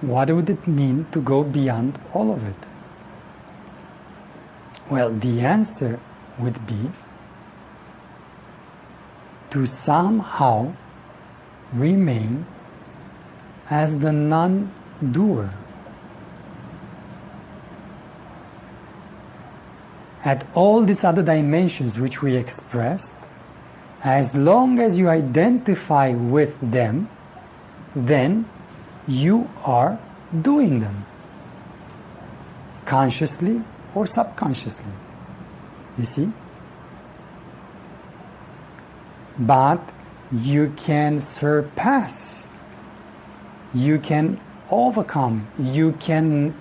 what would it mean to go beyond all of it? Well, the answer would be to somehow remain as the non-doer. At all these other dimensions which we expressed, as long as you identify with them, then you are doing them, consciously or subconsciously. You see? But you can surpass, you can overcome, you can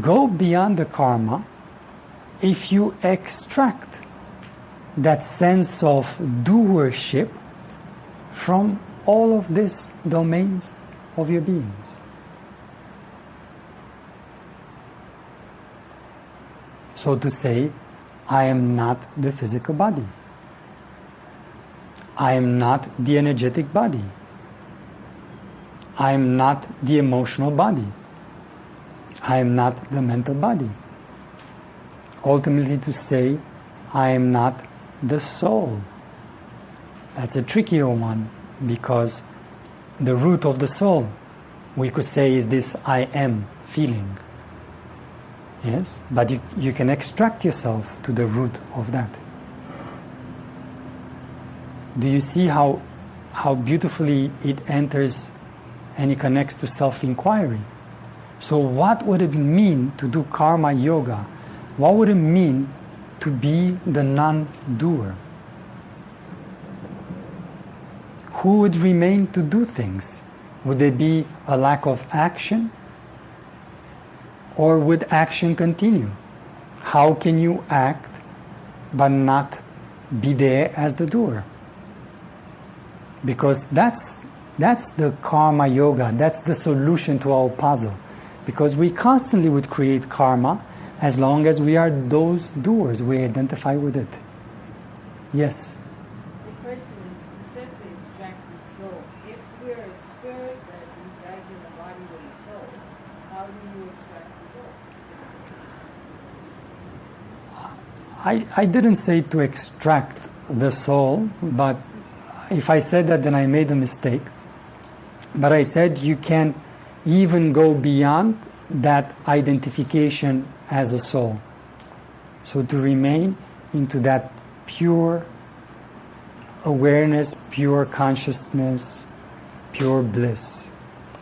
go beyond the karma if you extract that sense of doership from all of these domains of your beings. So to say, I am not the physical body. I am not the energetic body. I am not the emotional body. I am not the mental body. Ultimately to say, I am not the soul. That's a trickier one, because the root of the soul, we could say, is this I am feeling. Yes? But you can extract yourself to the root of that. Do you see how beautifully it enters and it connects to self-inquiry? So what would it mean to do karma yoga? What would it mean to be the non-doer? Who would remain to do things? Would there be a lack of action? Or would action continue? How can you act but not be there as the doer? Because that's the karma yoga, that's the solution to our puzzle. Because we constantly would create karma as long as we are those doers, we identify with it. Yes? The question is, said to extract the soul. If we're a spirit that resides in the body with a soul, how do you extract the soul? I didn't say to extract the soul, but if I said that, then I made a mistake. But I said you can even go beyond that identification as a soul. So to remain into that pure awareness, pure consciousness, pure bliss,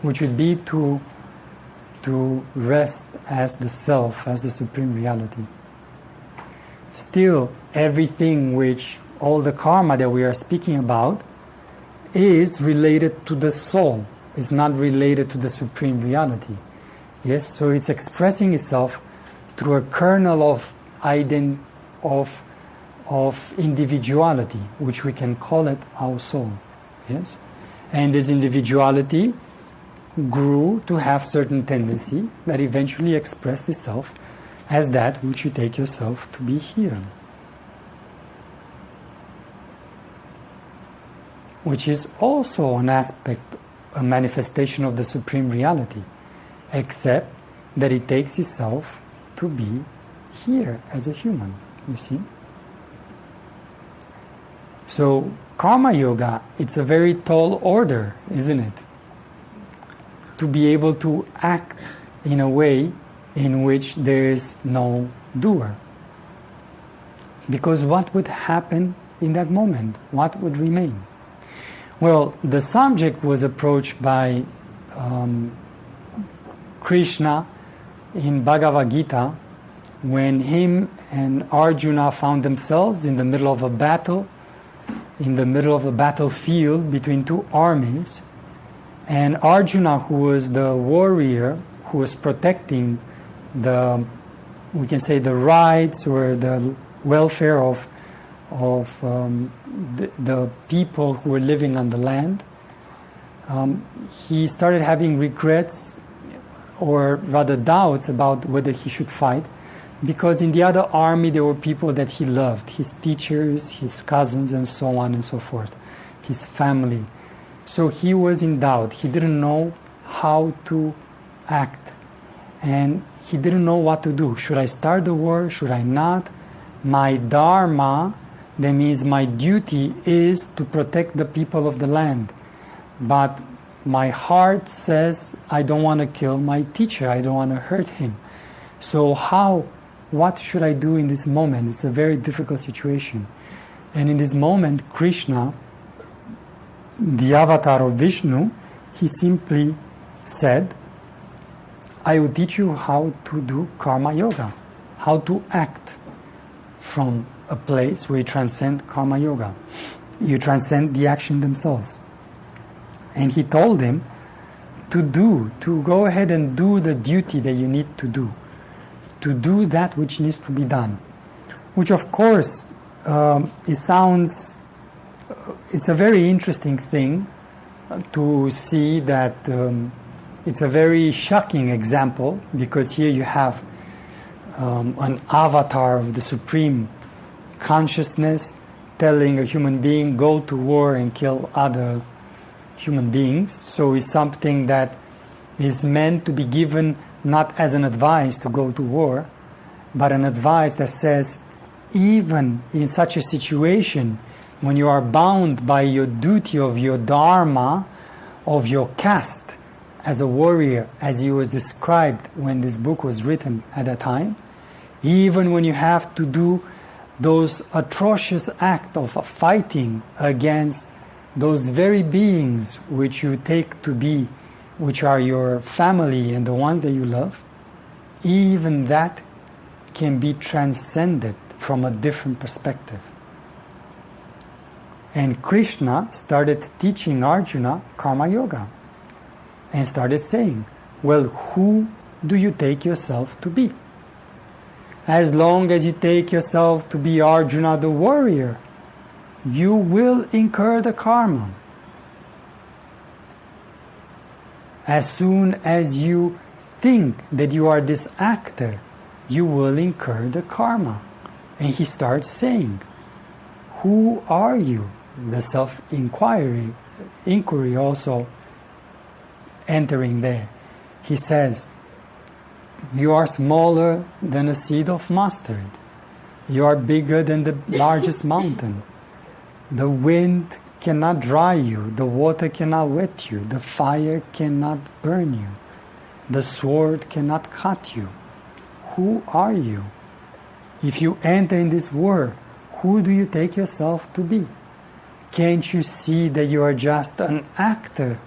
which would be to rest as the self, as the supreme reality. Still, everything which, all the karma that we are speaking about, is related to the soul. It's not related to the supreme reality. Yes, so it's expressing itself through a kernel of individuality, which we can call it our soul. Yes, and this individuality grew to have certain tendency that eventually expressed itself as that which you take yourself to be here, which is also an aspect, a manifestation of the supreme reality, except that it takes itself to be here as a human, you see. So karma yoga, it's a very tall order, isn't it? To be able to act in a way in which there is no doer. Because what would happen in that moment? What would remain? Well, the subject was approached by Krishna in Bhagavad Gita when him and Arjuna found themselves in the middle of a battle, in the middle of a battlefield between two armies. And Arjuna, who was the warrior, who was protecting the, we can say, the rights or the welfare of the people who were living on the land, he started having regrets, or rather doubts, about whether he should fight, because in the other army there were people that he loved, his teachers, his cousins, and so on and so forth, his family. So he was in doubt. He didn't know how to act. And he didn't know what to do. Should I start the war? Should I not? My dharma, that means my duty, is to protect the people of the land. But my heart says I don't want to kill my teacher. I don't want to hurt him. So what should I do in this moment? It's a very difficult situation. And in this moment, Krishna, the avatar of Vishnu, he simply said, I will teach you how to do karma yoga, how to act from a place where you transcend karma yoga. You transcend the action themselves. And he told him to go ahead and do the duty that you need to do that which needs to be done. Which of course, it's a very interesting thing to see that it's a very shocking example, because here you have an avatar of the Supreme Consciousness telling a human being, go to war and kill other human beings. So it's something that is meant to be given not as an advice to go to war, but an advice that says, even in such a situation, when you are bound by your duty of your dharma, of your caste as a warrior, as he was described when this book was written at that time, even when you have to do those atrocious acts of fighting against those very beings which you take to be, which are your family and the ones that you love, even that can be transcended from a different perspective. And Krishna started teaching Arjuna karma yoga and started saying, well, who do you take yourself to be? As long as you take yourself to be Arjuna the warrior, you will incur the karma. As soon as you think that you are this actor, you will incur the karma. And he starts saying, who are you? The self-inquiry also entering there. He says, you are smaller than a seed of mustard. You are bigger than the largest mountain. The wind cannot dry you. The water cannot wet you. The fire cannot burn you. The sword cannot cut you. Who are you? If you enter in this world, who do you take yourself to be? Can't you see that you are just an actor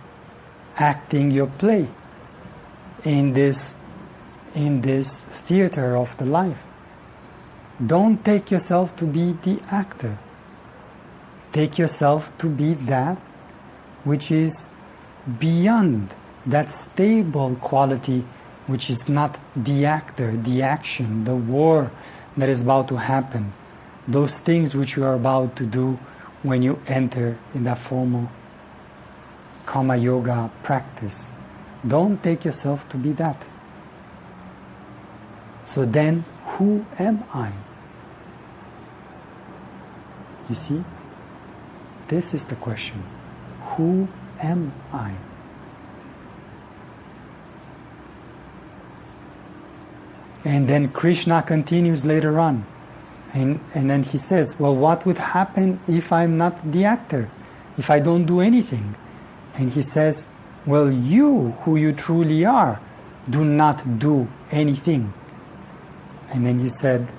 acting your play in this theater of the life? Don't take yourself to be the actor. Take yourself to be that which is beyond that stable quality, which is not the actor, the action, the war that is about to happen, those things which you are about to do when you enter in that formal karma yoga practice. Don't take yourself to be that. So then, who am I? You see? This is the question. Who am I? And then Krishna continues later on. And then he says, well, what would happen if I'm not the actor? If I don't do anything? And he says, well, you, who you truly are, do not do anything. And then he said,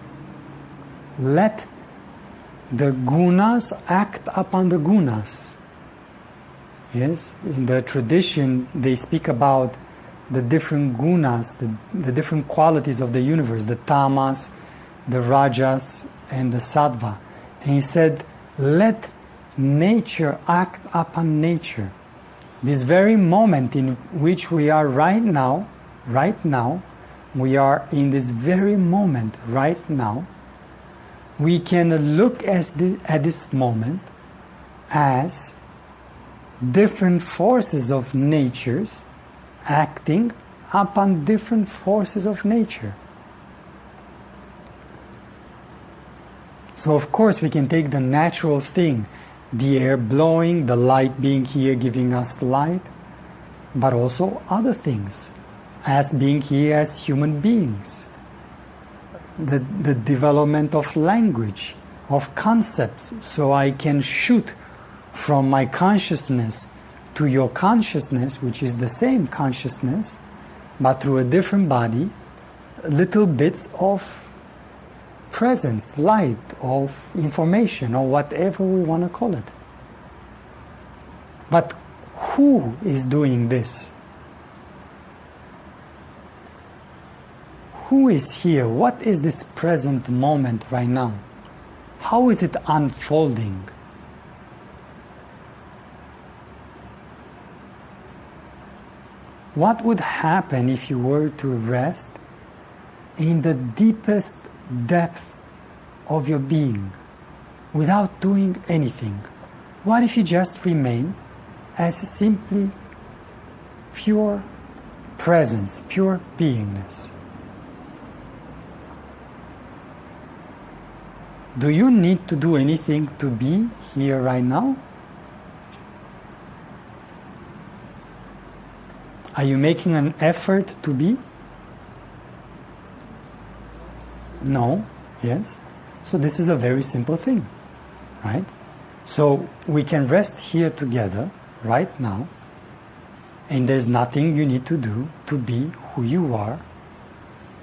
let the gunas act upon the gunas. Yes, in the tradition they speak about the different gunas, the different qualities of the universe, the tamas, the rajas, and the sattva. And he said, let nature act upon nature. This very moment in which we are right now, we are in this very moment right now, we can look at this moment as different forces of natures acting upon different forces of nature. So of course we can take the natural thing, the air blowing, the light being here giving us light, but also other things as being here as human beings. The development of language, of concepts, so I can shoot from my consciousness to your consciousness, which is the same consciousness, but through a different body, little bits of presence, light, of information, or whatever we want to call it. But who is doing this? Who is here? What is this present moment right now? How is it unfolding? What would happen if you were to rest in the deepest depth of your being without doing anything? What if you just remain as simply pure presence, pure beingness? Do you need to do anything to be here right now? Are you making an effort to be? No. Yes. So this is a very simple thing, right? So we can rest here together right now, and there's nothing you need to do to be who you are,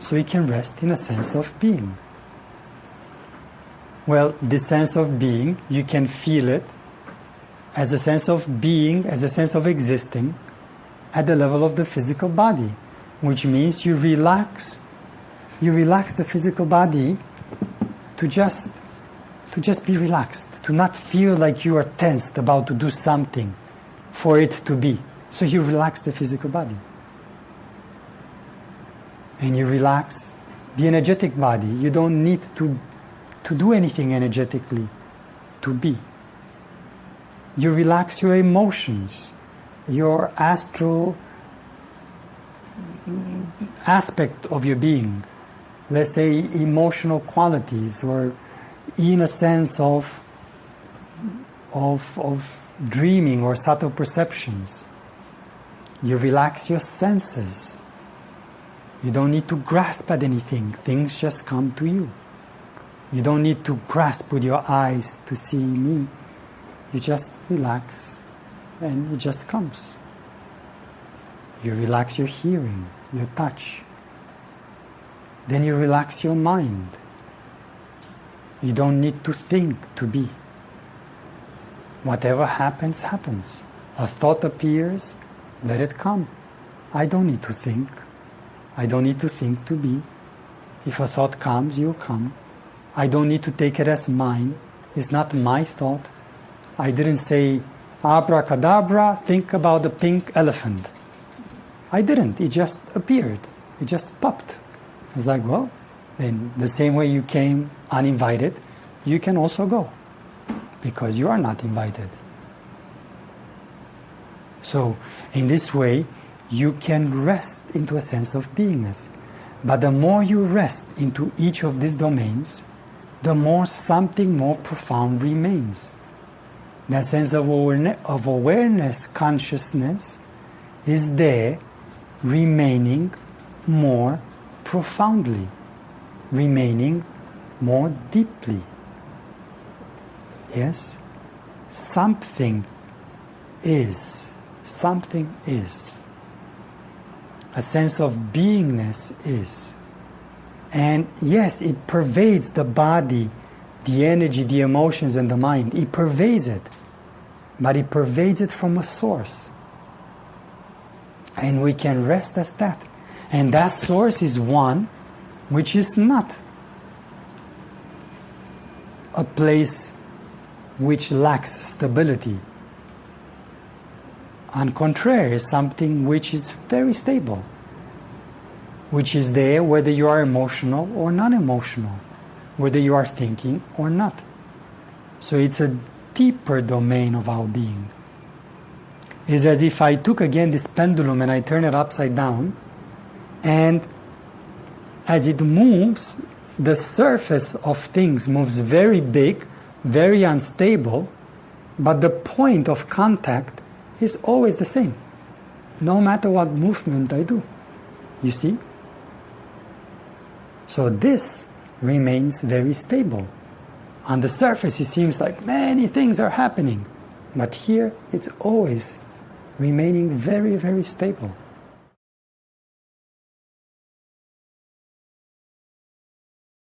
so you can rest in a sense of being. Well, this sense of being, you can feel it as a sense of being, as a sense of existing at the level of the physical body, which means you relax the physical body to just be relaxed, to not feel like you are tensed about to do something for it to be. So you relax the physical body. And you relax the energetic body. You don't need to do anything energetically to be. You relax your emotions, your astral aspect of your being, let's say emotional qualities, or in a sense of dreaming or subtle perceptions. You relax your senses. You don't need to grasp at anything. Things just come to you. You don't need to grasp with your eyes to see me. You just relax and it just comes. You relax your hearing, your touch. Then you relax your mind. You don't need to think to be. Whatever happens, happens. A thought appears, let it come. I don't need to think. I don't need to think to be. If a thought comes, you'll come. I don't need to take it as mine. It's not my thought. I didn't say, abracadabra, think about the pink elephant. I didn't. It just appeared. It just popped. I was like, well, then the same way you came uninvited, you can also go, because you are not invited. So, in this way, you can rest into a sense of beingness. But the more you rest into each of these domains, the more something more profound remains. That sense of awareness, consciousness, is there, remaining more profoundly, remaining more deeply. Yes? Something is. Something is. A sense of beingness is. And yes, it pervades the body, the energy, the emotions, and the mind. It pervades it. But it pervades it from a source. And we can rest as that. And that source is one which is not a place which lacks stability. On contrary, something which is very stable, which is there whether you are emotional or non-emotional, whether you are thinking or not. So it's a deeper domain of our being. It's as if I took again this pendulum and I turn it upside down, and as it moves, the surface of things moves very big, very unstable, but the point of contact is always the same, no matter what movement I do. You see? So this remains very stable. On the surface, it seems like many things are happening, but here it's always remaining very, very stable.